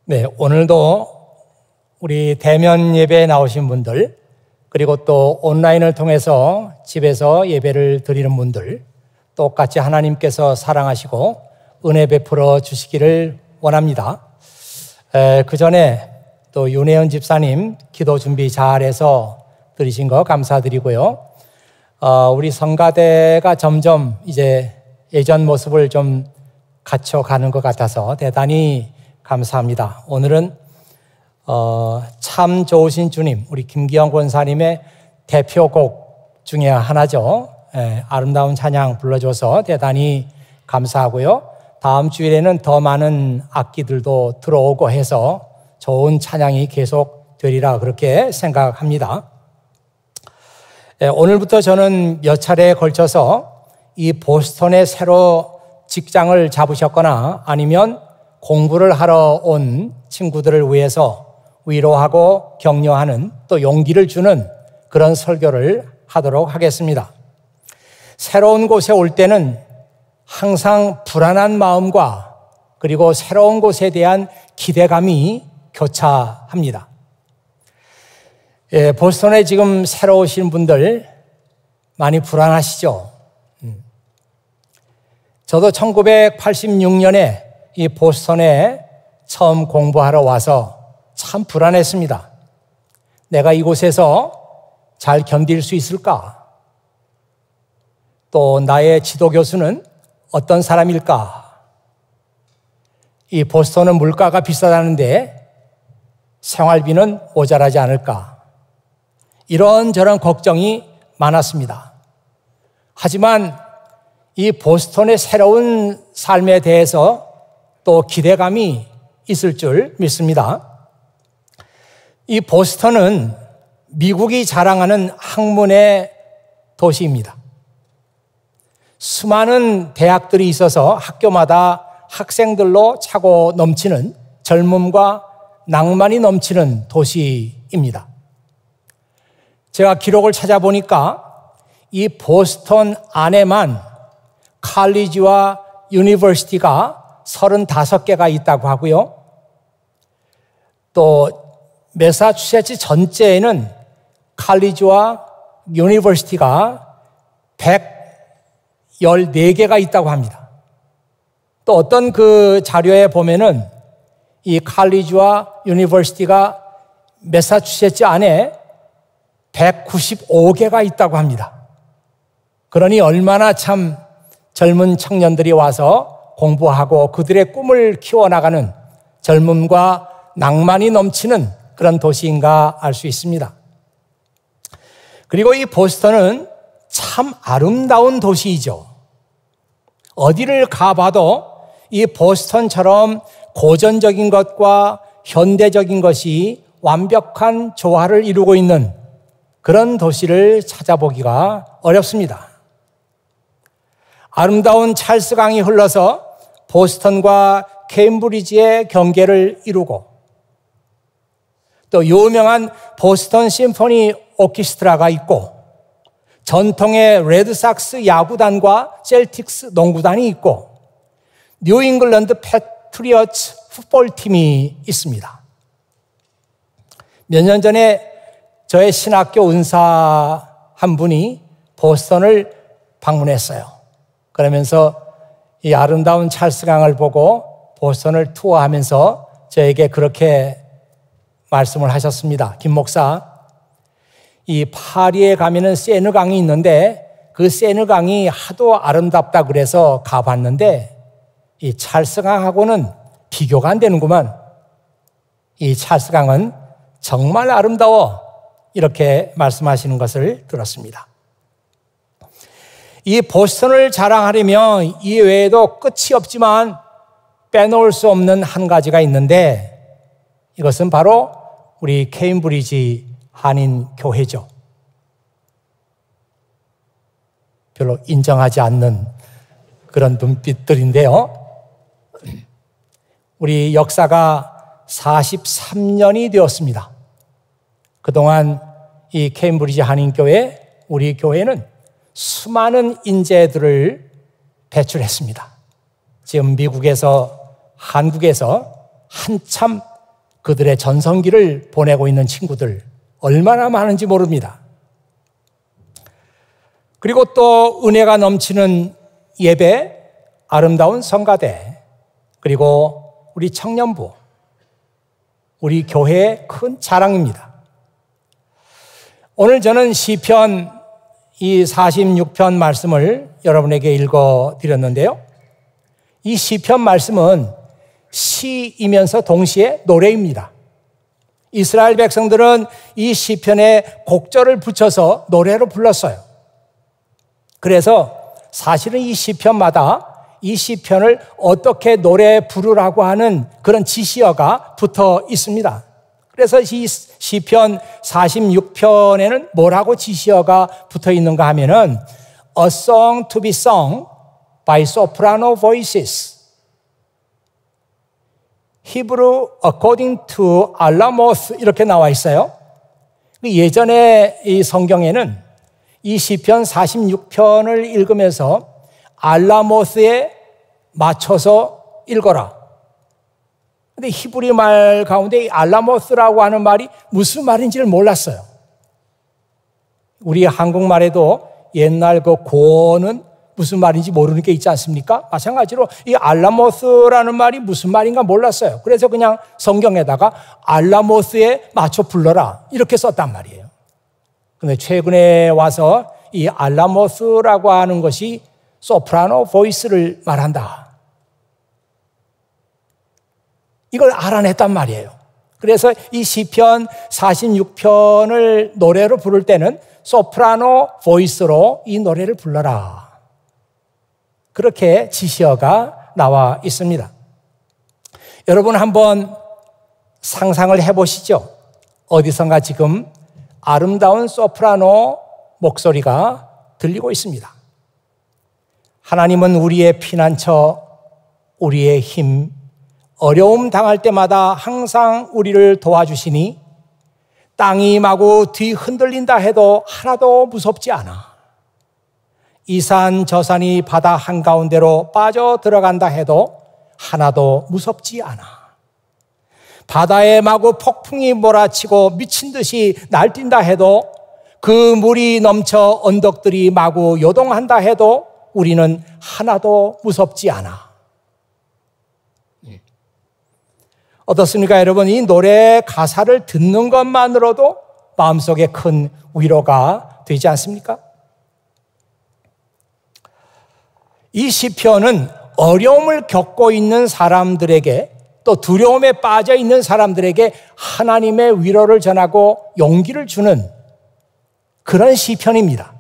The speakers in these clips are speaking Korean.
네, 오늘도 우리 대면 예배에 나오신 분들, 그리고 또 온라인을 통해서 집에서 예배를 드리는 분들, 똑같이 하나님께서 사랑하시고 은혜 베풀어 주시기를 원합니다. 그 전에 또 윤혜연 집사님 기도 준비 잘해서 드리신 거 감사드리고요. 우리 성가대가 점점 이제 예전 모습을 좀 갖춰가는 것 같아서 대단히 감사합니다. 오늘은 참 좋으신 주님, 우리 김기영 권사님의 대표곡 중에 하나죠. 아름다운 찬양 불러줘서 대단히 감사하고요. 다음 주일에는 더 많은 악기들도 들어오고 해서 좋은 찬양이 계속 되리라 그렇게 생각합니다. 오늘부터 저는 몇 차례에 걸쳐서 이 보스턴에 새로 직장을 잡으셨거나 아니면 공부를 하러 온 친구들을 위해서 위로하고 격려하는 또 용기를 주는 그런 설교를 하도록 하겠습니다. 새로운 곳에 올 때는 항상 불안한 마음과 그리고 새로운 곳에 대한 기대감이 교차합니다. 보스턴에 지금 새로 오신 분들 많이 불안하시죠? 저도 1986년에 이 보스턴에 처음 공부하러 와서 참 불안했습니다. 내가 이곳에서 잘 견딜 수 있을까? 또 나의 지도 교수는 어떤 사람일까? 이 보스턴은 물가가 비싸다는데 생활비는 모자라지 않을까? 이런저런 걱정이 많았습니다. 하지만 이 보스턴의 새로운 삶에 대해서 또 기대감이 있을 줄 믿습니다. 이 보스턴은 미국이 자랑하는 학문의 도시입니다. 수많은 대학들이 있어서 학교마다 학생들로 차고 넘치는 젊음과 낭만이 넘치는 도시입니다. 제가 기록을 찾아보니까 이 보스턴 안에만 칼리지와 유니버시티가 35개가 있다고 하고요. 또 매사추세츠 전체에는 칼리지와 유니버시티가 114개가 있다고 합니다. 또 어떤 그 자료에 보면은 이 칼리지와 유니버시티가 매사추세츠 안에 195개가 있다고 합니다. 그러니 얼마나 참 젊은 청년들이 와서 공부하고 그들의 꿈을 키워나가는 젊음과 낭만이 넘치는 그런 도시인가 알 수 있습니다. 그리고 이 보스턴은 참 아름다운 도시이죠. 어디를 가봐도 이 보스턴처럼 고전적인 것과 현대적인 것이 완벽한 조화를 이루고 있는 그런 도시를 찾아보기가 어렵습니다. 아름다운 찰스강이 흘러서 보스턴과 케임브리지의 경계를 이루고 또 유명한 보스턴 심포니 오케스트라가 있고 전통의 레드삭스 야구단과 셀틱스 농구단이 있고 뉴잉글랜드 패트리어츠 풋볼팀이 있습니다. 몇 년 전에 저의 신학교 은사 한 분이 보스턴을 방문했어요. 그러면서 이 아름다운 찰스강을 보고 보스턴을 투어하면서 저에게 그렇게 말씀을 하셨습니다. 김 목사, 이 파리에 가면은 세느강이 있는데 그 세느강이 하도 아름답다 그래서 가봤는데 이 찰스강하고는 비교가 안 되는구만. 이 찰스강은 정말 아름다워. 이렇게 말씀하시는 것을 들었습니다. 이 보스턴을 자랑하려면 이 외에도 끝이 없지만 빼놓을 수 없는 한 가지가 있는데 이것은 바로 우리 케임브리지 한인교회죠. 별로 인정하지 않는 그런 눈빛들인데요. 우리 역사가 43년이 되었습니다. 그동안 이 케임브리지 한인교회, 우리 교회는 수많은 인재들을 배출했습니다. 지금 미국에서, 한국에서 한참 그들의 전성기를 보내고 있는 친구들 얼마나 많은지 모릅니다. 그리고 또 은혜가 넘치는 예배, 아름다운 성가대, 그리고 우리 청년부, 우리 교회의 큰 자랑입니다. 오늘 저는 시편 이 46편 말씀을 여러분에게 읽어드렸는데요. 이 시편 말씀은 시이면서 동시에 노래입니다. 이스라엘 백성들은 이 시편에 곡절을 붙여서 노래로 불렀어요. 그래서 사실은 이 시편마다 이 시편을 어떻게 노래 부르라고 하는 그런 지시어가 붙어 있습니다. 그래서 이 시편 46편에는 뭐라고 지시어가 붙어 있는가 하면은 A song to be sung by soprano voices. 히브리 according to Alamoth 이렇게 나와 있어요. 예전에 이 성경에는 이 시편 46편을 읽으면서 알라모스에 맞춰서 읽어라. 근데 히브리 말 가운데 이 알라모스라고 하는 말이 무슨 말인지를 몰랐어요. 우리 한국말에도 옛날 그 고어는 무슨 말인지 모르는 게 있지 않습니까? 마찬가지로 이 알라모스라는 말이 무슨 말인가 몰랐어요. 그래서 그냥 성경에다가 알라모스에 맞춰 불러라 이렇게 썼단 말이에요. 근데 최근에 와서 이 알라모스라고 하는 것이 소프라노 보이스를 말한다. 이걸 알아냈단 말이에요. 그래서 이 시편 46편을 노래로 부를 때는 소프라노 보이스로 이 노래를 불러라. 그렇게 지시어가 나와 있습니다. 여러분 한번 상상을 해보시죠. 어디선가 지금 아름다운 소프라노 목소리가 들리고 있습니다. 하나님은 우리의 피난처, 우리의 힘, 어려움 당할 때마다 항상 우리를 도와주시니 땅이 마구 뒤 흔들린다 해도 하나도 무섭지 않아. 이 산 저 산이 바다 한가운데로 빠져 들어간다 해도 하나도 무섭지 않아. 바다에 마구 폭풍이 몰아치고 미친 듯이 날뛴다 해도 그 물이 넘쳐 언덕들이 마구 요동한다 해도 우리는 하나도 무섭지 않아. 어떻습니까, 여러분? 이 노래 가사를 듣는 것만으로도 마음속에 큰 위로가 되지 않습니까? 이 시편은 어려움을 겪고 있는 사람들에게 또 두려움에 빠져 있는 사람들에게 하나님의 위로를 전하고 용기를 주는 그런 시편입니다.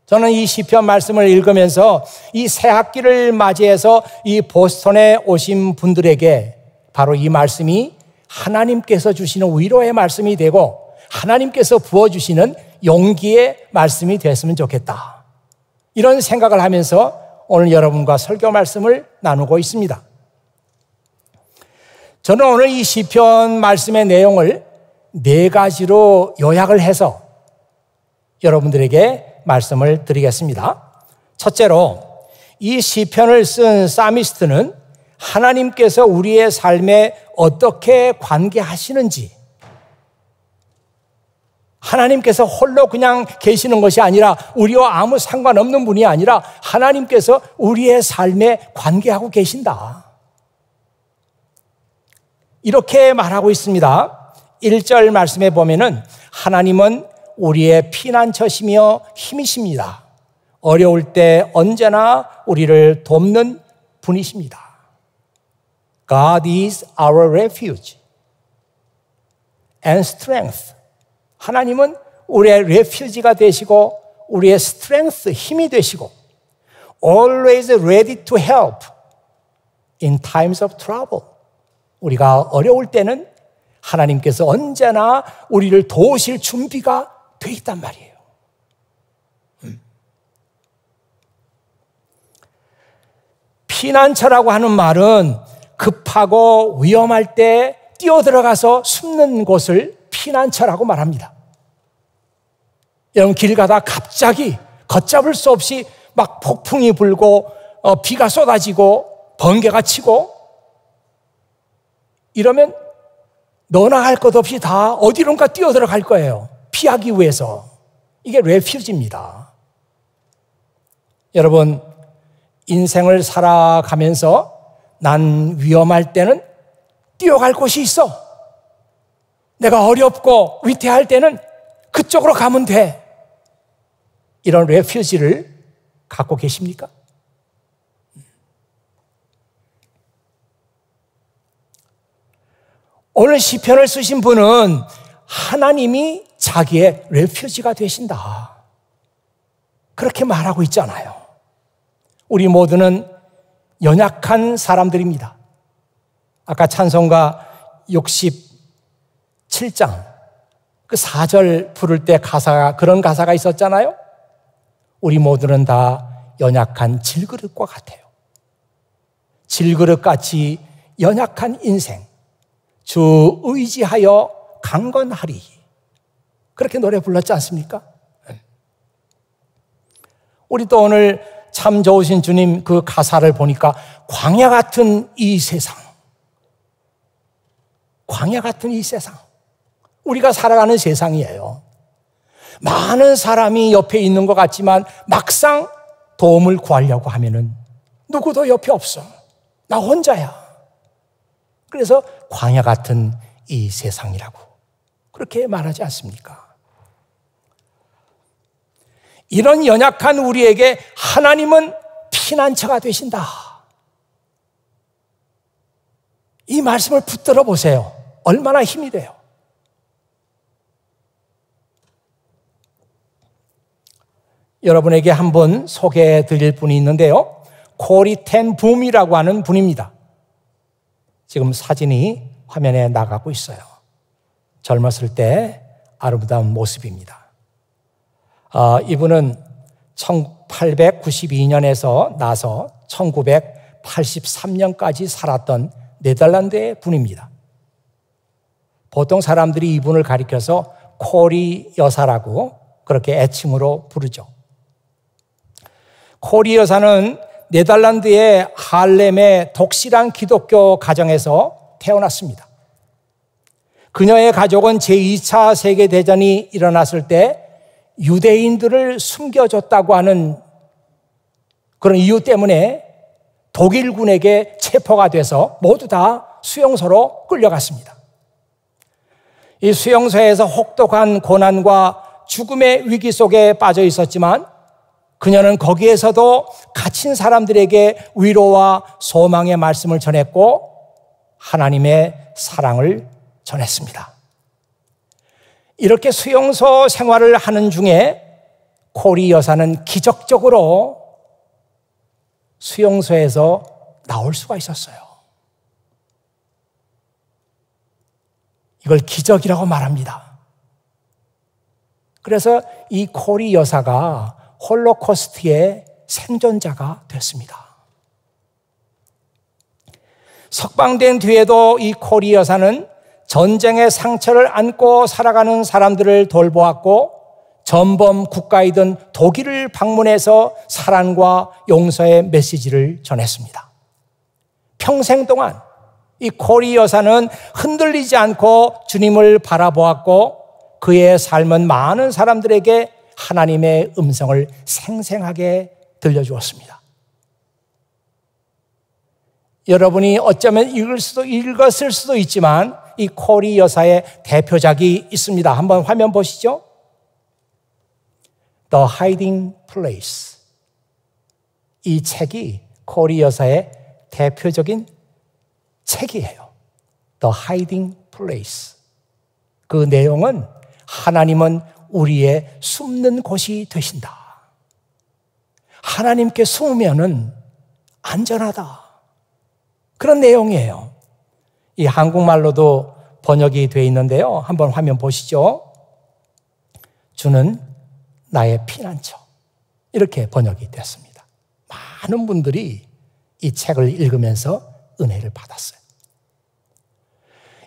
저는 이 시편 말씀을 읽으면서 이 새 학기를 맞이해서 이 보스턴에 오신 분들에게 바로 이 말씀이 하나님께서 주시는 위로의 말씀이 되고 하나님께서 부어주시는 용기의 말씀이 됐으면 좋겠다. 이런 생각을 하면서 오늘 여러분과 설교 말씀을 나누고 있습니다. 저는 오늘 이 시편 말씀의 내용을 4가지로 요약을 해서 여러분들에게 말씀을 드리겠습니다. 첫째로 이 시편을 쓴 사미스트는 하나님께서 우리의 삶에 어떻게 관계하시는지, 하나님께서 홀로 그냥 계시는 것이 아니라 우리와 아무 상관없는 분이 아니라 하나님께서 우리의 삶에 관계하고 계신다. 이렇게 말하고 있습니다. 1절 말씀에 보면은 하나님은 우리의 피난처시며 힘이십니다. 어려울 때 언제나 우리를 돕는 분이십니다. God is our refuge and strength. 하나님은 우리의 refuge가 되시고 우리의 strength, 힘이 되시고 always ready to help in times of trouble. 우리가 어려울 때는 하나님께서 언제나 우리를 도우실 준비가 돼 있단 말이에요. 피난처라고 하는 말은 급하고 위험할 때 뛰어들어가서 숨는 곳을 피난처라고 말합니다. 여러분 길 가다 갑자기 걷잡을 수 없이 막 폭풍이 불고 비가 쏟아지고 번개가 치고 이러면 너나 할 것 없이 다 어디론가 뛰어들어갈 거예요. 피하기 위해서. 이게 레퓨지입니다. 여러분, 인생을 살아가면서 난 위험할 때는 뛰어갈 곳이 있어. 내가 어렵고 위태할 때는 그쪽으로 가면 돼. 이런 레퓨지를 갖고 계십니까? 오늘 시편을 쓰신 분은 하나님이 자기의 레퓨지가 되신다. 그렇게 말하고 있잖아요. 우리 모두는 연약한 사람들입니다. 아까 찬송가 67장 그 4절 부를 때 그런 가사가 있었잖아요. 우리 모두는 다 연약한 질그릇과 같아요. 질그릇같이 연약한 인생, 주 의지하여 강건하리. 그렇게 노래 불렀지 않습니까? 우리 또 오늘 참 좋으신 주님 그 가사를 보니까 광야 같은 이 세상, 광야 같은 이 세상, 우리가 살아가는 세상이에요. 많은 사람이 옆에 있는 것 같지만 막상 도움을 구하려고 하면은 누구도 옆에 없어. 나 혼자야. 그래서 광야 같은 이 세상이라고 그렇게 말하지 않습니까? 이런 연약한 우리에게 하나님은 피난처가 되신다. 이 말씀을 붙들어 보세요. 얼마나 힘이 돼요. 여러분에게 한번 소개해 드릴 분이 있는데요. 코리 텐 붐이라고 하는 분입니다. 지금 사진이 화면에 나가고 있어요. 젊었을 때 아름다운 모습입니다. 이분은 1892년에서 나서 1983년까지 살았던 네덜란드의 분입니다. 보통 사람들이 이분을 가리켜서 코리 여사라고 그렇게 애칭으로 부르죠. 코리 여사는 네덜란드의 하렘의 독실한 기독교 가정에서 태어났습니다. 그녀의 가족은 제2차 세계대전이 일어났을 때 유대인들을 숨겨줬다고 하는 그런 이유 때문에 독일군에게 체포가 돼서 모두 다 수용소로 끌려갔습니다. 이 수용소에서 혹독한 고난과 죽음의 위기 속에 빠져 있었지만 그녀는 거기에서도 갇힌 사람들에게 위로와 소망의 말씀을 전했고 하나님의 사랑을 전했습니다. 이렇게 수용소 생활을 하는 중에 코리 여사는 기적적으로 수용소에서 나올 수가 있었어요. 이걸 기적이라고 말합니다. 그래서 이 코리 여사가 홀로코스트의 생존자가 됐습니다. 석방된 뒤에도 이 코리 여사는 전쟁의 상처를 안고 살아가는 사람들을 돌보았고 전범 국가이던 독일을 방문해서 사랑과 용서의 메시지를 전했습니다. 평생 동안 이 코리 여사는 흔들리지 않고 주님을 바라보았고 그의 삶은 많은 사람들에게 하나님의 음성을 생생하게 들려주었습니다. 여러분이 어쩌면 읽었을 수도 있지만 이 코리 여사의 대표작이 있습니다. 한번 화면 보시죠. The Hiding Place. 이 책이 코리 여사의 대표적인 책이에요. The Hiding Place. 그 내용은 하나님은 우리의 숨는 곳이 되신다. 하나님께 숨으면은 안전하다. 그런 내용이에요. 이 한국말로도 번역이 되어 있는데요. 한번 화면 보시죠. 주는 나의 피난처. 이렇게 번역이 됐습니다. 많은 분들이 이 책을 읽으면서 은혜를 받았어요.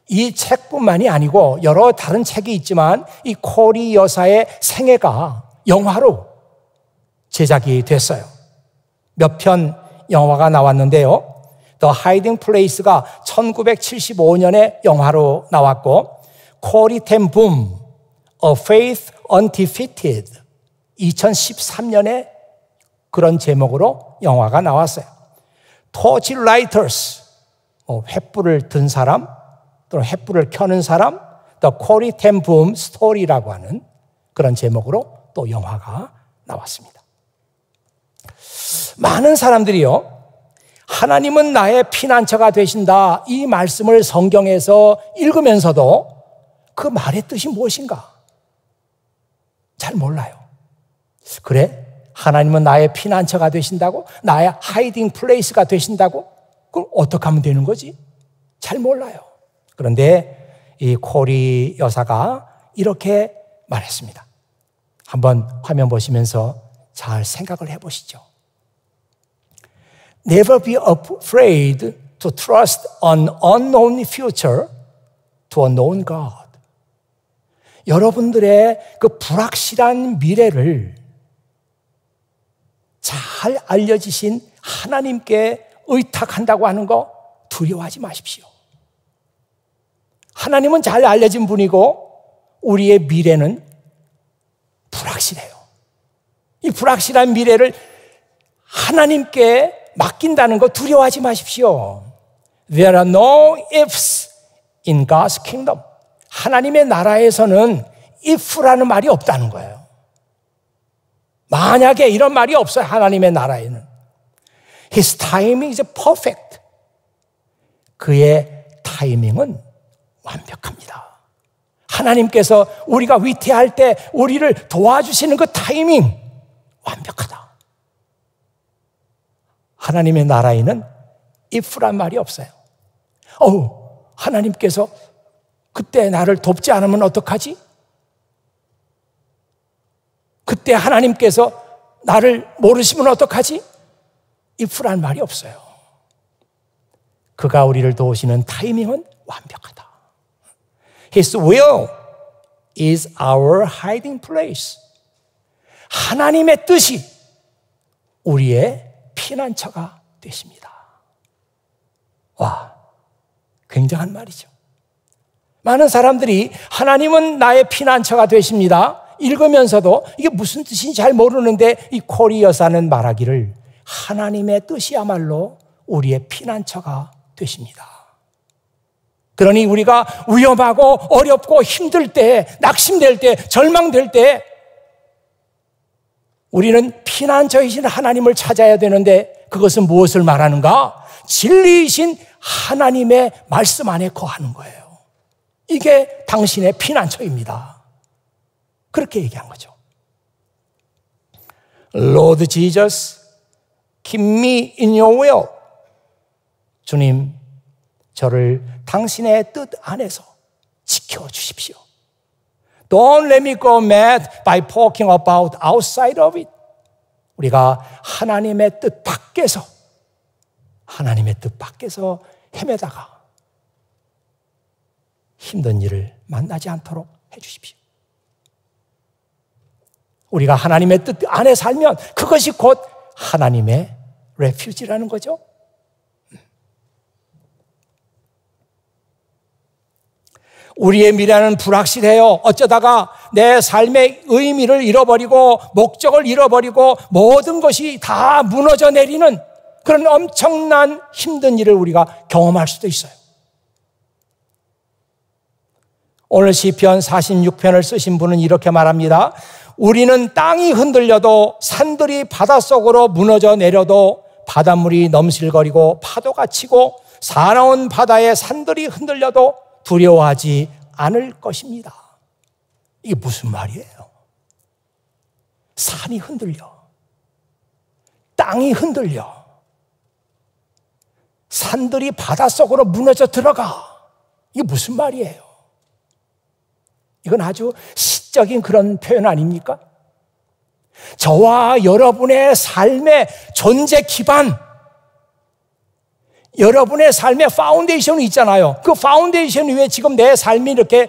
이 책뿐만이 아니고 여러 다른 책이 있지만 이 코리 여사의 생애가 영화로 제작이 됐어요. 몇 편 영화가 나왔는데요. The Hiding Place가 1975년에 영화로 나왔고, 코리 텐 붐, A Faith Undefeated 2013년에 그런 제목으로 영화가 나왔어요. Torch Lighters, 횃불을 든 사람 또는 횃불을 켜는 사람, The Corrie ten Boom Story라고 하는 그런 제목으로 또 영화가 나왔습니다. 많은 사람들이요, 하나님은 나의 피난처가 되신다, 이 말씀을 성경에서 읽으면서도 그 말의 뜻이 무엇인가 잘 몰라요. 그래? 하나님은 나의 피난처가 되신다고? 나의 하이딩 플레이스가 되신다고? 그럼 어떻게 하면 되는 거지? 잘 몰라요. 그런데 이 코리 여사가 이렇게 말했습니다. 한번 화면 보시면서 잘 생각을 해보시죠. Never be afraid to trust an unknown future to a known God. 여러분들의 그 불확실한 미래를 잘 알려지신 하나님께 의탁한다고 하는 거 두려워하지 마십시오. 하나님은 잘 알려진 분이고 우리의 미래는 불확실해요. 이 불확실한 미래를 하나님께 맡긴다는 거 두려워하지 마십시오. There are no ifs in God's kingdom. 하나님의 나라에서는 if라는 말이 없다는 거예요. 만약에 이런 말이 없어요. 하나님의 나라에는. His timing is perfect. 그의 타이밍은 완벽합니다. 하나님께서 우리가 위태할 때 우리를 도와주시는 그 타이밍 완벽하다. 하나님의 나라에는 if란 말이 없어요. 하나님께서 그때 나를 돕지 않으면 어떡하지? 그때 하나님께서 나를 모르시면 어떡하지? if란 말이 없어요. 그가 우리를 도우시는 타이밍은 완벽하다. His will is our hiding place. 하나님의 뜻이 우리의 피난처가 되십니다. 와, 굉장한 말이죠. 많은 사람들이 하나님은 나의 피난처가 되십니다. 읽으면서도 이게 무슨 뜻인지 잘 모르는데 이 코리 여사는 말하기를 하나님의 뜻이야말로 우리의 피난처가 되십니다. 그러니 우리가 위험하고 어렵고 힘들 때, 낙심될 때, 절망될 때 우리는 피난처이신 하나님을 찾아야 되는데 그것은 무엇을 말하는가? 진리이신 하나님의 말씀 안에 거하는 거예요. 이게 당신의 피난처입니다. 그렇게 얘기한 거죠. Lord Jesus, keep me in your will. 주님, 저를 당신의 뜻 안에서 지켜주십시오. Don't let me go mad by poking about outside of it. 우리가 하나님의 뜻 밖에서 헤매다가 힘든 일을 만나지 않도록 해주십시오. 우리가 하나님의 뜻 안에 살면 그것이 곧 하나님의 레퓨지라는 거죠. 우리의 미래는 불확실해요. 어쩌다가 내 삶의 의미를 잃어버리고 목적을 잃어버리고 모든 것이 다 무너져 내리는 그런 엄청난 힘든 일을 우리가 경험할 수도 있어요. 오늘 시편 46편을 쓰신 분은 이렇게 말합니다. 우리는 땅이 흔들려도 산들이 바닷속으로 무너져 내려도 바닷물이 넘실거리고 파도가 치고 사나운 바다의 산들이 흔들려도 두려워하지 않을 것입니다. 이게 무슨 말이에요? 산이 흔들려, 땅이 흔들려, 산들이 바닷속으로 무너져 들어가. 이게 무슨 말이에요? 이건 아주 시적인 그런 표현 아닙니까? 저와 여러분의 삶의 존재 기반, 여러분의 삶의 파운데이션이 있잖아요. 그 파운데이션 위에 지금 내 삶이 이렇게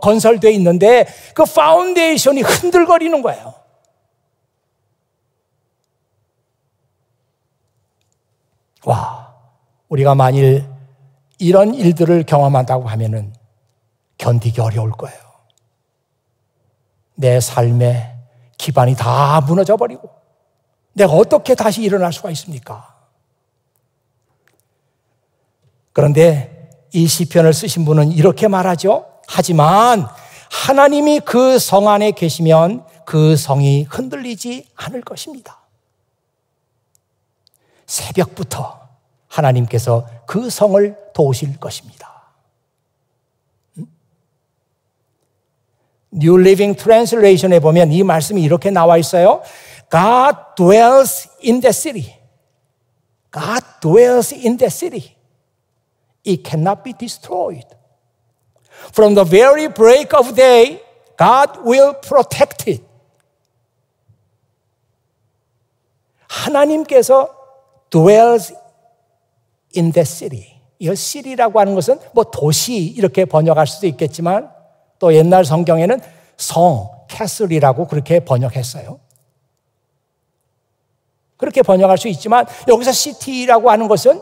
건설되어 있는데 그 파운데이션이 흔들거리는 거예요. 와, 우리가 만일 이런 일들을 경험한다고 하면은 견디기 어려울 거예요. 내 삶의 기반이 다 무너져 버리고 내가 어떻게 다시 일어날 수가 있습니까? 그런데 이 시편을 쓰신 분은 이렇게 말하죠. 하지만 하나님이 그 성 안에 계시면 그 성이 흔들리지 않을 것입니다. 새벽부터 하나님께서 그 성을 도우실 것입니다. New Living Translation에 보면 이 말씀이 이렇게 나와 있어요. God dwells in the city. God dwells in the city. It cannot be destroyed. From the very break of day, God will protect it. 하나님께서 dwells in the city. 이 city라고 하는 것은 뭐 도시 이렇게 번역할 수도 있겠지만 또 옛날 성경에는 성, 캐슬이라고 그렇게 번역했어요. 그렇게 번역할 수 있지만 여기서 시티라고 하는 것은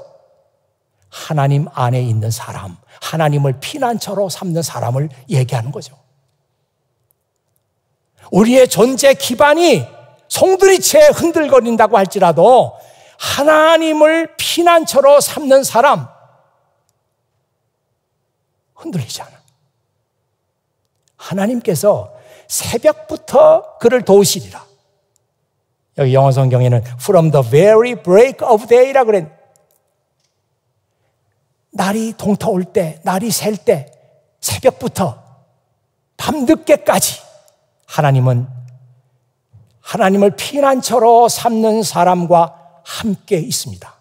하나님 안에 있는 사람, 하나님을 피난처로 삼는 사람을 얘기하는 거죠. 우리의 존재 기반이 송두리째 흔들거린다고 할지라도 하나님을 피난처로 삼는 사람 흔들리지 않아. 하나님께서 새벽부터 그를 도우시리라. 여기 영어 성경에는 from the very break of day라 그랬. 날이 동터올 때, 날이 셀 때, 새벽부터 밤늦게까지 하나님은 하나님을 피난처로 삼는 사람과 함께 있습니다.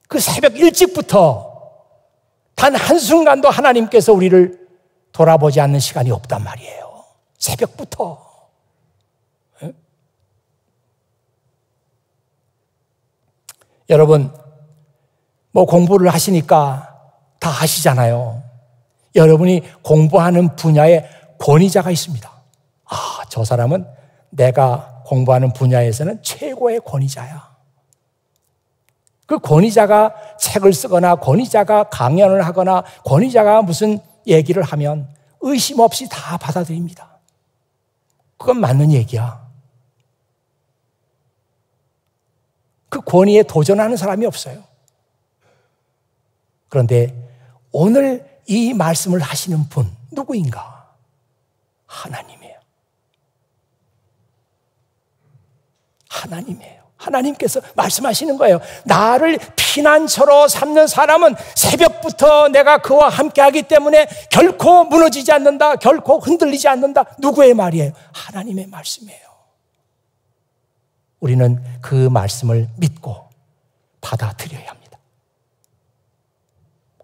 그 새벽 일찍부터 단 한순간도 하나님께서 우리를 돌아보지 않는 시간이 없단 말이에요. 새벽부터. 여러분, 뭐 공부를 하시니까 다 아시잖아요. 여러분이 공부하는 분야에 권위자가 있습니다. 아, 저 사람은 내가 공부하는 분야에서는 최고의 권위자야. 그 권위자가 책을 쓰거나 권위자가 강연을 하거나 권위자가 무슨 얘기를 하면 의심 없이 다 받아들입니다. 그건 맞는 얘기야. 그 권위에 도전하는 사람이 없어요. 그런데 오늘 이 말씀을 하시는 분 누구인가? 하나님이에요. 하나님이에요. 하나님께서 말씀하시는 거예요. 나를 피난처로 삼는 사람은 새벽부터 내가 그와 함께하기 때문에 결코 무너지지 않는다. 결코 흔들리지 않는다. 누구의 말이에요? 하나님의 말씀이에요. 우리는 그 말씀을 믿고 받아들여야 합니다.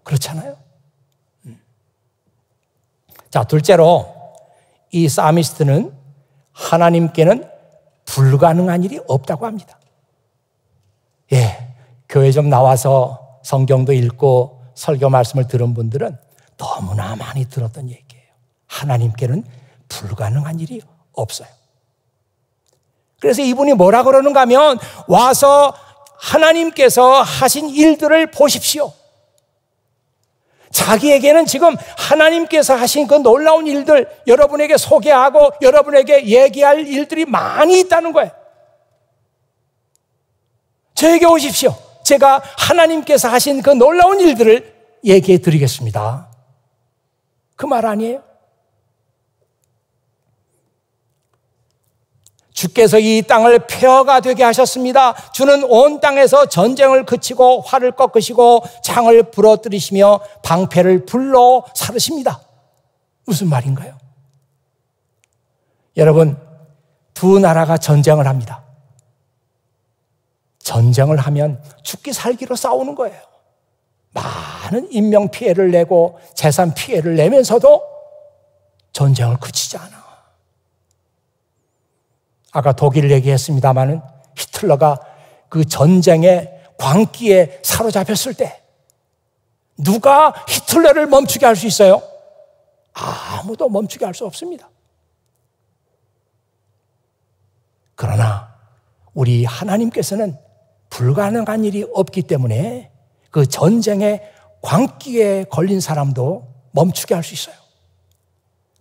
그렇잖아요? 자, 둘째로 이 사미스트는 하나님께는 불가능한 일이 없다고 합니다. 예, 교회 좀 나와서 성경도 읽고 설교 말씀을 들은 분들은 너무나 많이 들었던 얘기예요. 하나님께는 불가능한 일이 없어요. 그래서 이분이 뭐라 그러는가 하면 와서 하나님께서 하신 일들을 보십시오. 자기에게는 지금 하나님께서 하신 그 놀라운 일들 여러분에게 소개하고 여러분에게 얘기할 일들이 많이 있다는 거예요. 저에게 오십시오. 제가 하나님께서 하신 그 놀라운 일들을 얘기해 드리겠습니다. 그 말 아니에요? 주께서 이 땅을 폐허가 되게 하셨습니다. 주는 온 땅에서 전쟁을 그치고 활을 꺾으시고 창을 부러뜨리시며 방패를 불러 사르십니다. 무슨 말인가요? 여러분, 두 나라가 전쟁을 합니다. 전쟁을 하면 죽기 살기로 싸우는 거예요. 많은 인명 피해를 내고 재산 피해를 내면서도 전쟁을 그치지 않아. 아까 독일 얘기했습니다마는 히틀러가 그 전쟁의 광기에 사로잡혔을 때 누가 히틀러를 멈추게 할 수 있어요? 아무도 멈추게 할 수 없습니다. 그러나 우리 하나님께서는 불가능한 일이 없기 때문에 그 전쟁의 광기에 걸린 사람도 멈추게 할 수 있어요.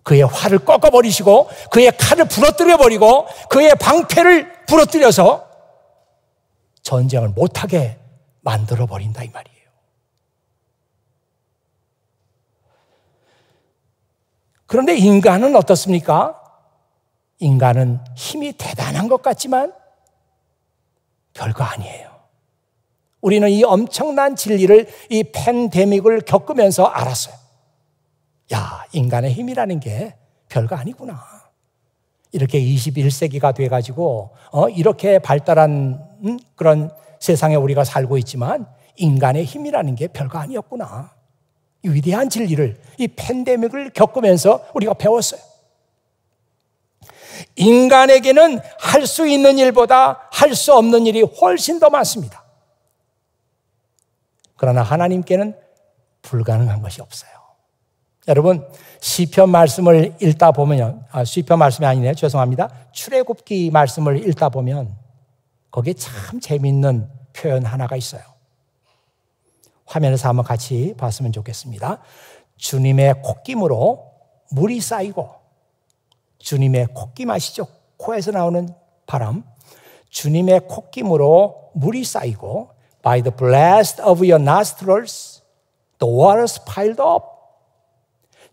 그의 활을 꺾어버리시고 그의 칼을 부러뜨려버리고 그의 방패를 부러뜨려서 전쟁을 못하게 만들어버린다 이 말이에요. 그런데 인간은 어떻습니까? 인간은 힘이 대단한 것 같지만 별거 아니에요. 우리는 이 엄청난 진리를, 이 팬데믹을 겪으면서 알았어요. 야, 인간의 힘이라는 게 별거 아니구나. 이렇게 21세기가 돼가지고 이렇게 발달한 그런 세상에 우리가 살고 있지만 인간의 힘이라는 게 별거 아니었구나. 이 위대한 진리를, 이 팬데믹을 겪으면서 우리가 배웠어요. 인간에게는 할 수 있는 일보다 할 수 없는 일이 훨씬 더 많습니다. 그러나 하나님께는 불가능한 것이 없어요. 여러분, 시편 말씀을 읽다 보면요. 시편 말씀이 아니네요. 죄송합니다. 출애굽기 말씀을 읽다 보면 거기에 참 재미있는 표현 하나가 있어요. 화면에서 한번 같이 봤으면 좋겠습니다. 주님의 콧김으로 물이 쌓이고, 주님의 콧김 아시죠? 코에서 나오는 바람. 주님의 콧김으로 물이 쌓이고, by the blast of your nostrils, the waters piled up.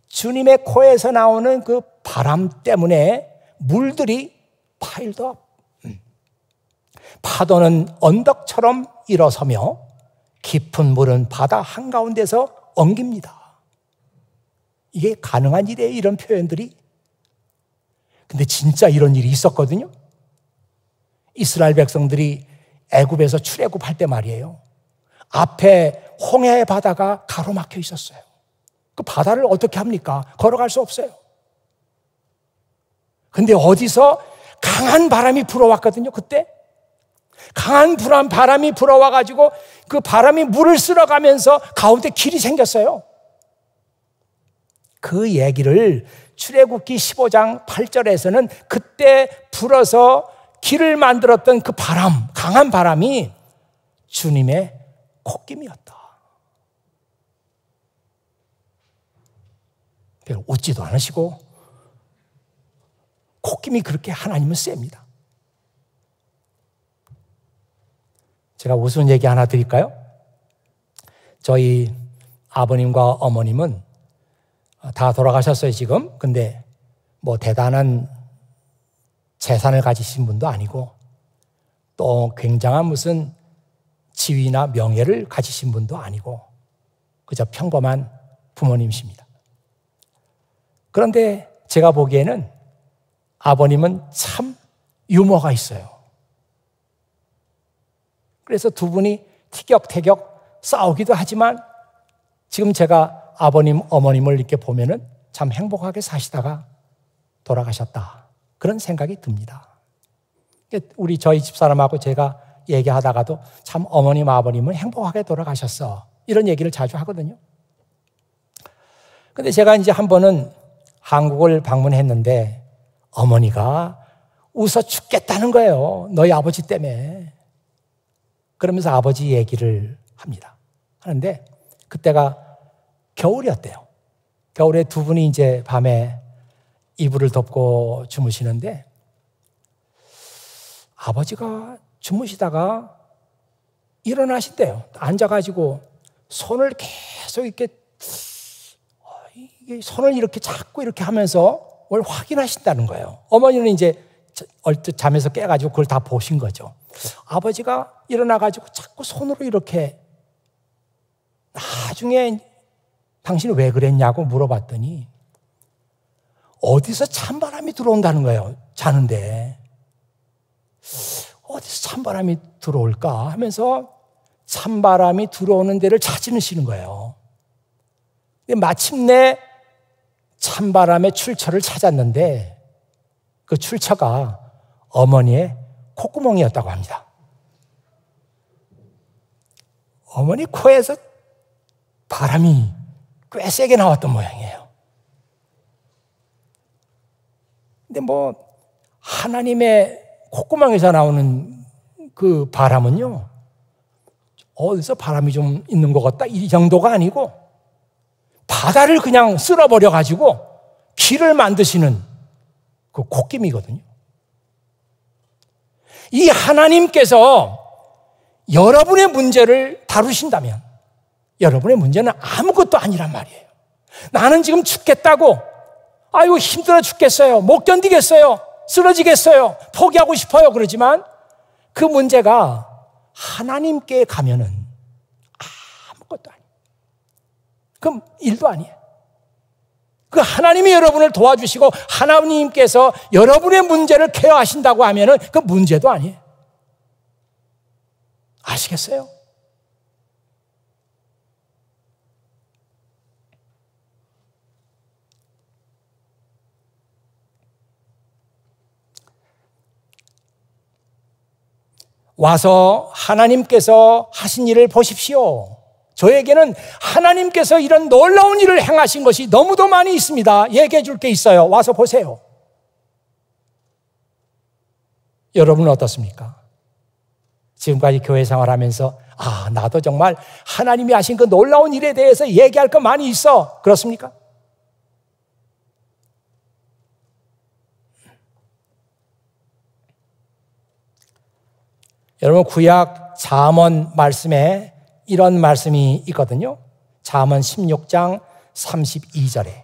주님의 코에서 나오는 그 바람 때문에 물들이 piled up. 파도는 언덕처럼 일어서며 깊은 물은 바다 한가운데서 엉깁니다. 이게 가능한 일이에요, 이런 표현들이. 근데 진짜 이런 일이 있었거든요. 이스라엘 백성들이 애굽에서 출애굽할 때 말이에요. 앞에 홍해 바다가 가로막혀 있었어요. 그 바다를 어떻게 합니까? 걸어갈 수 없어요. 근데 어디서 강한 바람이 불어왔거든요, 그때. 강한 바람이 불어와가지고 그 바람이 물을 쓸어가면서 가운데 길이 생겼어요. 그 얘기를 출애굽기 15장 8절에서는 그때 불어서 길을 만들었던 그 바람, 강한 바람이 주님의 콧김이었다. 별로 웃지도 않으시고 콧김이 그렇게 하나님은 셉니다. 제가 우스운 얘기 하나 드릴까요? 저희 아버님과 어머님은 다 돌아가셨어요, 지금. 근데 뭐 대단한 재산을 가지신 분도 아니고 또 굉장한 무슨 지위나 명예를 가지신 분도 아니고 그저 평범한 부모님이십니다. 그런데 제가 보기에는 아버님은 참 유머가 있어요. 그래서 두 분이 티격태격 싸우기도 하지만 지금 제가 아버님, 어머님을 이렇게 보면은 참 행복하게 사시다가 돌아가셨다. 그런 생각이 듭니다. 우리 저희 집사람하고 제가 얘기하다가도 참 어머님, 아버님은 행복하게 돌아가셨어. 이런 얘기를 자주 하거든요. 근데 제가 이제 한 번은 한국을 방문했는데 어머니가 웃어 죽겠다는 거예요. 너희 아버지 때문에. 그러면서 아버지 얘기를 합니다. 하는데 그때가 겨울이었대요. 겨울에 두 분이 이제 밤에 이불을 덮고 주무시는데 아버지가 주무시다가 일어나신대요. 앉아가지고 손을 계속 이렇게 손을 이렇게 잡고 이렇게 하면서 뭘 확인하신다는 거예요. 어머니는 이제 얼뜻 잠에서 깨가지고 그걸 다 보신 거죠. 아버지가 일어나가지고 자꾸 손으로 이렇게 나중에 당신이 왜 그랬냐고 물어봤더니 어디서 찬바람이 들어온다는 거예요. 자는데. 어디서 찬바람이 들어올까 하면서 찬바람이 들어오는 데를 찾으시는 거예요. 마침내 찬바람의 출처를 찾았는데 그 출처가 어머니의 콧구멍이었다고 합니다. 어머니 코에서 바람이 꽤 세게 나왔던 모양이에요. 근데 뭐 하나님의 콧구멍에서 나오는 그 바람은요 어디서 바람이 좀 있는 것 같다 이 정도가 아니고 바다를 그냥 쓸어버려가지고 길을 만드시는 그 콧김이거든요. 이 하나님께서 여러분의 문제를 다루신다면 여러분의 문제는 아무것도 아니란 말이에요. 나는 지금 죽겠다고, 아이고 힘들어 죽겠어요, 못 견디겠어요, 쓰러지겠어요, 포기하고 싶어요 그러지만 그 문제가 하나님께 가면은 아무것도 아니에요. 그럼 일도 아니에요. 그 하나님이 여러분을 도와주시고 하나님께서 여러분의 문제를 케어하신다고 하면은 그 문제도 아니에요. 아시겠어요? 와서 하나님께서 하신 일을 보십시오. 저에게는 하나님께서 이런 놀라운 일을 행하신 것이 너무도 많이 있습니다. 얘기해 줄 게 있어요. 와서 보세요. 여러분은 어떻습니까? 지금까지 교회 생활하면서 나도 정말 하나님이 하신 그 놀라운 일에 대해서 얘기할 거 많이 있어. 그렇습니까? 여러분 구약 잠언 말씀에 이런 말씀이 있거든요. 잠언 16장 32절에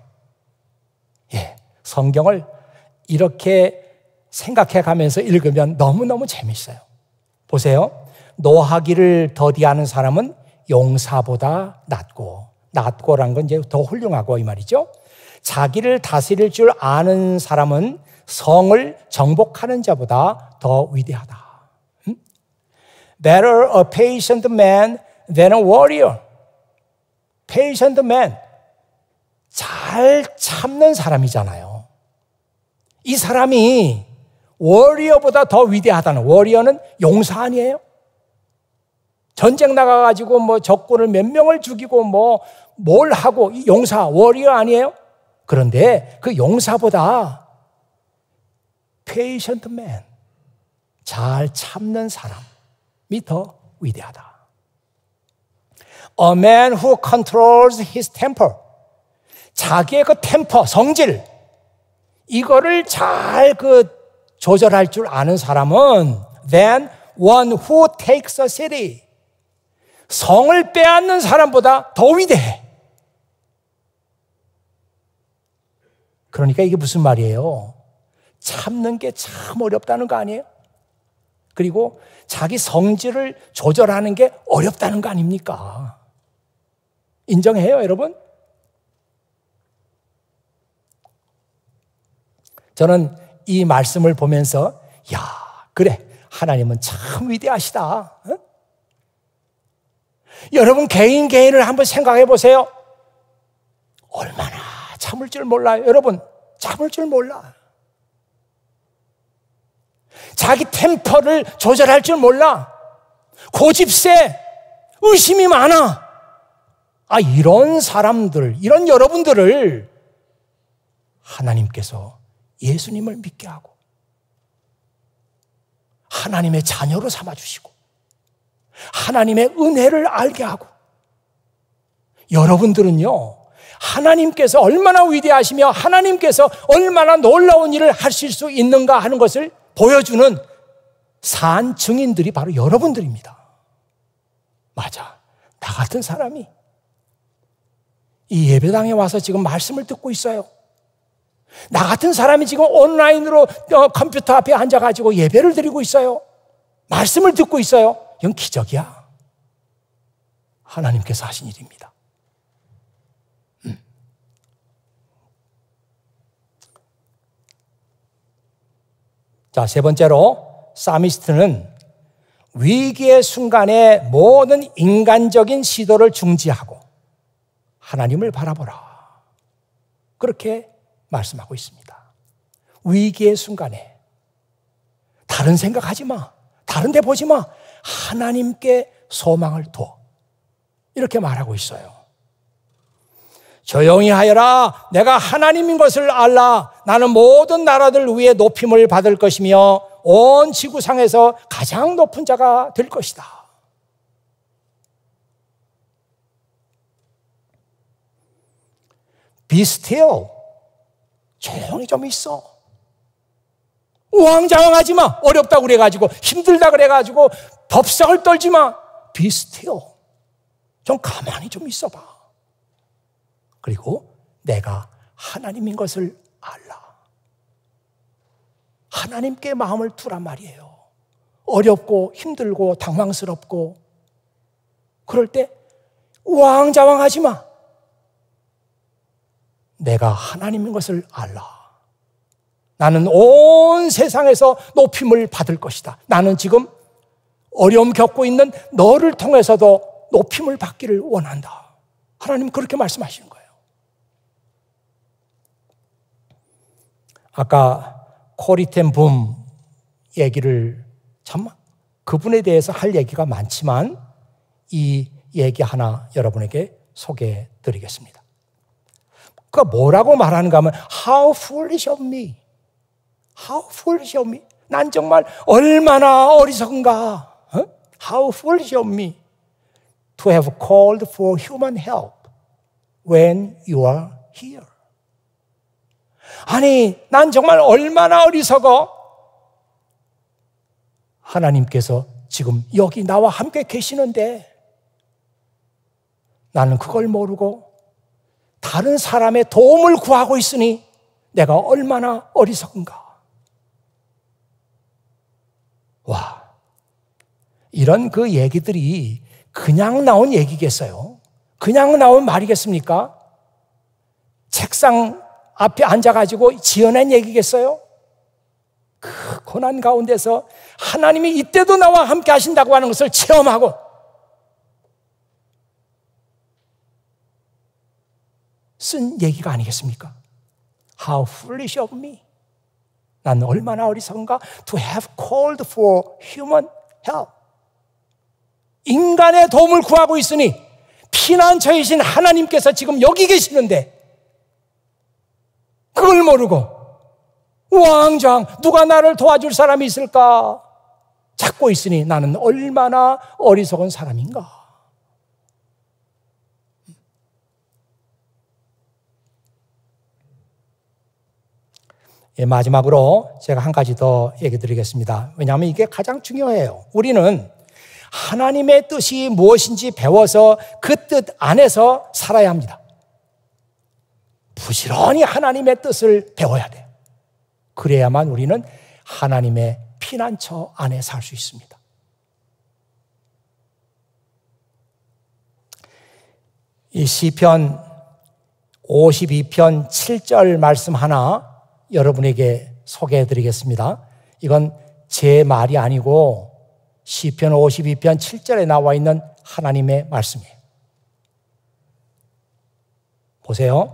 성경을 이렇게 생각해 가면서 읽으면 너무너무 재밌어요. 보세요. 노하기를 더디하는 사람은 용사보다 낫고라는 건 이제 더 훌륭하고 이 말이죠. 자기를 다스릴 줄 아는 사람은 성을 정복하는 자보다 더 위대하다. Better a patient man than a warrior. Patient man. 잘 참는 사람이잖아요. 이 사람이 워리어보다 더 위대하다는, 워리어는 용사 아니에요? 전쟁 나가가지고 뭐 적군을 몇 명을 죽이고 뭘 하고 용사, 워리어 아니에요? 그런데 그 용사보다 patient man, 잘 참는 사람이 더 위대하다. A man who controls his temper. 자기의 그 템퍼, 성질, 이거를 잘 조절할 줄 아는 사람은 than one who takes a city. 성을 빼앗는 사람보다 더 위대해. 그러니까 이게 무슨 말이에요? 참는 게 참 어렵다는 거 아니에요? 그리고 자기 성질을 조절하는 게 어렵다는 거 아닙니까? 인정해요, 여러분? 저는 이 말씀을 보면서 그래, 하나님은 참 위대하시다. 어? 여러분 개인을 한번 생각해 보세요. 얼마나 참을 줄 몰라요. 여러분 참을 줄 몰라. 자기 템퍼를 조절할 줄 몰라. 고집세, 의심이 많아. 이런 사람들, 이런 여러분들을 하나님께서 예수님을 믿게 하고 하나님의 자녀로 삼아주시고 하나님의 은혜를 알게 하고, 여러분들은요 하나님께서 얼마나 위대하시며 하나님께서 얼마나 놀라운 일을 하실 수 있는가 하는 것을 보여주는 산 증인들이 바로 여러분들입니다. 맞아, 나 같은 사람이 이 예배당에 와서 지금 말씀을 듣고 있어요. 나 같은 사람이 지금 온라인으로 컴퓨터 앞에 앉아가지고 예배를 드리고 있어요. 말씀을 듣고 있어요. 이건 기적이야. 하나님께서 하신 일입니다. 자, 세 번째로 사미스트는 위기의 순간에 모든 인간적인 시도를 중지하고 하나님을 바라보라, 그렇게 말씀하고 있습니다. 위기의 순간에 다른 생각하지 마, 다른 데 보지 마, 하나님께 소망을 둬, 이렇게 말하고 있어요. 조용히 하여라, 내가 하나님인 것을 알라. 나는 모든 나라들 위에 높임을 받을 것이며 온 지구상에서 가장 높은 자가 될 것이다. Be still. 조용히 좀 있어. 우왕좌왕하지 마. 어렵다고 그래가지고 힘들다 그래가지고 덥석을 떨지 마. Be still. 좀 가만히 좀 있어봐. 그리고 내가 하나님인 것을 알라. 하나님께 마음을 두란 말이에요. 어렵고 힘들고 당황스럽고 그럴 때 우왕좌왕하지 마. 내가 하나님인 것을 알라. 나는 온 세상에서 높임을 받을 것이다. 나는 지금 어려움 겪고 있는 너를 통해서도 높임을 받기를 원한다. 하나님 그렇게 말씀하시는 거예요. 아까 코리텐 붐 얘기를 참 그분에 대해서 할 얘기가 많지만 이 얘기 하나 여러분에게 소개해 드리겠습니다. 그가 뭐라고 말하는가 하면 How foolish of me. How foolish of me. 난 정말 얼마나 어리석은가. How foolish of me to have called for human help when you are here. 아니, 난 정말 얼마나 어리석어. 하나님께서 지금 여기 나와 함께 계시는데 나는 그걸 모르고 다른 사람의 도움을 구하고 있으니 내가 얼마나 어리석은가. 와, 이런 그 얘기들이 그냥 나온 얘기겠어요? 그냥 나온 말이겠습니까? 책상 앞에 앉아가지고 지어낸 얘기겠어요? 그 고난 가운데서 하나님이 이때도 나와 함께 하신다고 하는 것을 체험하고 쓴 얘기가 아니겠습니까? How foolish of me. 난 얼마나 어리석은가? To have called for human help. 인간의 도움을 구하고 있으니 피난처이신 하나님께서 지금 여기 계시는데 그걸 모르고 우왕좌왕 누가 나를 도와줄 사람이 있을까 찾고 있으니 나는 얼마나 어리석은 사람인가. 예, 마지막으로 제가 한 가지 더 얘기 드리겠습니다. 왜냐하면 이게 가장 중요해요. 우리는 하나님의 뜻이 무엇인지 배워서 그 뜻 안에서 살아야 합니다. 부지런히 하나님의 뜻을 배워야 돼요. 그래야만 우리는 하나님의 피난처 안에 살 수 있습니다. 이 시편 52편 7절 말씀 하나 여러분에게 소개해 드리겠습니다. 이건 제 말이 아니고 시편 52편 7절에 나와 있는 하나님의 말씀이에요. 보세요.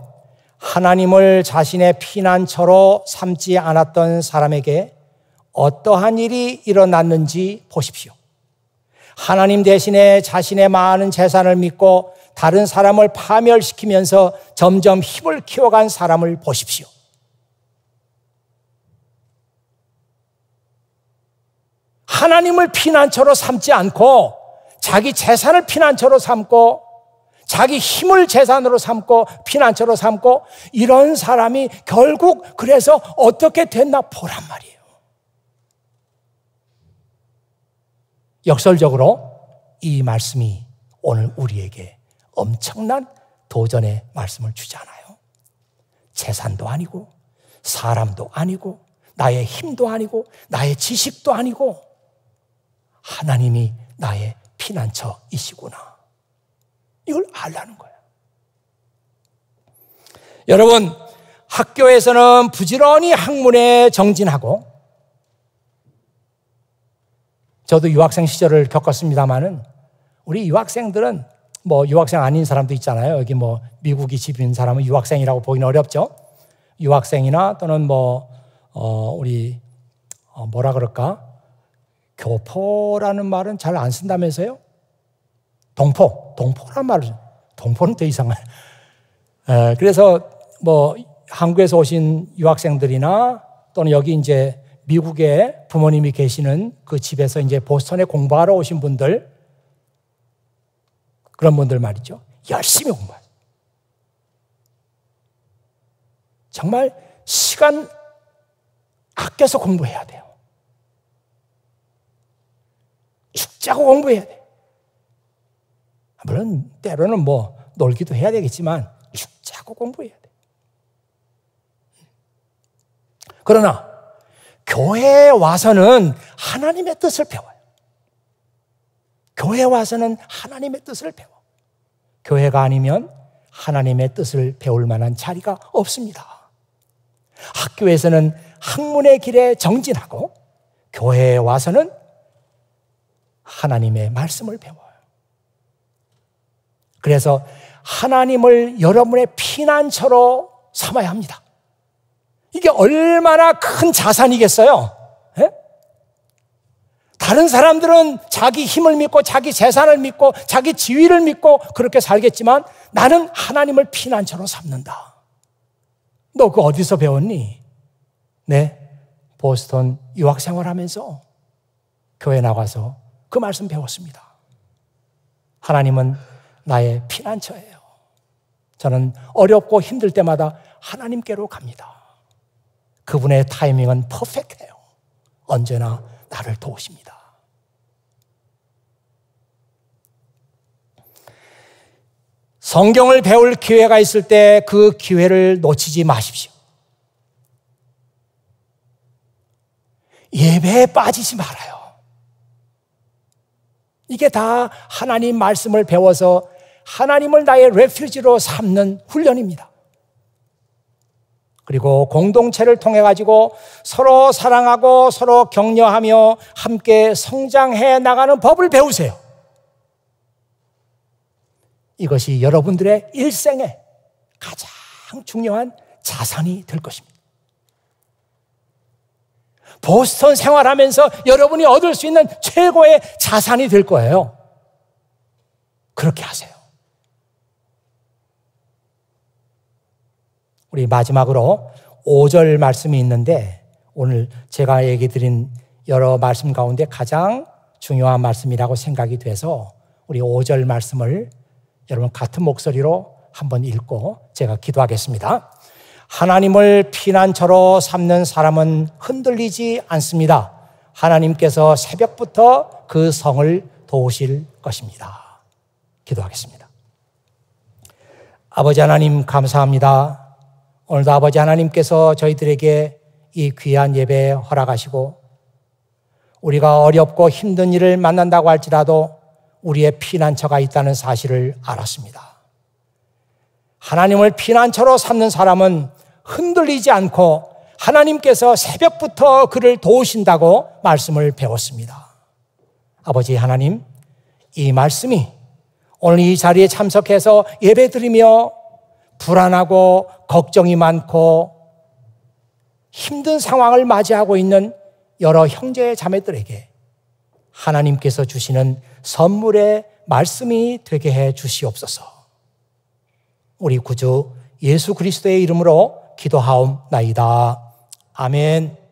하나님을 자신의 피난처로 삼지 않았던 사람에게 어떠한 일이 일어났는지 보십시오. 하나님 대신에 자신의 많은 재산을 믿고 다른 사람을 파멸시키면서 점점 힘을 키워간 사람을 보십시오. 하나님을 피난처로 삼지 않고 자기 재산을 피난처로 삼고 자기 힘을 재산으로 삼고 피난처로 삼고 이런 사람이 결국 그래서 어떻게 됐나 보란 말이에요. 역설적으로 이 말씀이 오늘 우리에게 엄청난 도전의 말씀을 주잖아요. 재산도 아니고 사람도 아니고 나의 힘도 아니고 나의 지식도 아니고 하나님이 나의 피난처이시구나. 이걸 알라는 거예요. 여러분, 학교에서는 부지런히 학문에 정진하고 저도 유학생 시절을 겪었습니다마는 우리 유학생들은 뭐 유학생 아닌 사람도 있잖아요. 여기 뭐 미국이 집인 사람은 유학생이라고 보기는 어렵죠. 유학생이나 또는 우리 뭐라 그럴까? 교포라는 말은 잘 안 쓴다면서요? 동포란 말을, 동포는 더 이상해. 그래서 뭐 한국에서 오신 유학생들이나 또는 여기 이제 미국에 부모님이 계시는 그 집에서 이제 보스턴에 공부하러 오신 분들, 그런 분들 말이죠. 열심히 공부하죠. 정말 시간 아껴서 공부해야 돼요. 죽자고 공부해야 돼요. 물론 때로는 뭐 놀기도 해야 되겠지만 죽자고 공부해야 돼요. 그러나 교회에 와서는 하나님의 뜻을 배워요. 교회에 와서는 하나님의 뜻을 배워. 교회가 아니면 하나님의 뜻을 배울 만한 자리가 없습니다. 학교에서는 학문의 길에 정진하고 교회에 와서는 하나님의 말씀을 배워요. 그래서 하나님을 여러분의 피난처로 삼아야 합니다. 이게 얼마나 큰 자산이겠어요? 예? 다른 사람들은 자기 힘을 믿고 자기 재산을 믿고 자기 지위를 믿고 그렇게 살겠지만 나는 하나님을 피난처로 삼는다. 너 그거 어디서 배웠니? 네, 보스턴 유학생활하면서 교회 나가서 그 말씀 배웠습니다. 하나님은 나의 피난처예요. 저는 어렵고 힘들 때마다 하나님께로 갑니다. 그분의 타이밍은 퍼펙트해요. 언제나 나를 도우십니다. 성경을 배울 기회가 있을 때 그 기회를 놓치지 마십시오. 예배에 빠지지 말아요. 이게 다 하나님 말씀을 배워서 하나님을 나의 레퓨지로 삼는 훈련입니다. 그리고 공동체를 통해 가지고 서로 사랑하고 서로 격려하며 함께 성장해 나가는 법을 배우세요. 이것이 여러분들의 일생에 가장 중요한 자산이 될 것입니다. 보스턴 생활하면서 여러분이 얻을 수 있는 최고의 자산이 될 거예요. 그렇게 하세요. 우리 마지막으로 5절 말씀이 있는데 오늘 제가 얘기 드린 여러 말씀 가운데 가장 중요한 말씀이라고 생각이 돼서 우리 5절 말씀을 여러분 같은 목소리로 한번 읽고 제가 기도하겠습니다. 하나님을 피난처로 삼는 사람은 흔들리지 않습니다. 하나님께서 새벽부터 그 성을 도우실 것입니다. 기도하겠습니다. 아버지 하나님 감사합니다. 오늘도 아버지 하나님께서 저희들에게 이 귀한 예배 허락하시고 우리가 어렵고 힘든 일을 만난다고 할지라도 우리의 피난처가 있다는 사실을 알았습니다. 하나님을 피난처로 삼는 사람은 흔들리지 않고 하나님께서 새벽부터 그를 도우신다고 말씀을 배웠습니다. 아버지 하나님, 이 말씀이 오늘 이 자리에 참석해서 예배드리며 불안하고 걱정이 많고 힘든 상황을 맞이하고 있는 여러 형제 자매들에게 하나님께서 주시는 선물의 말씀이 되게 해 주시옵소서. 우리 구주 예수 그리스도의 이름으로 기도하옵나이다. 아멘.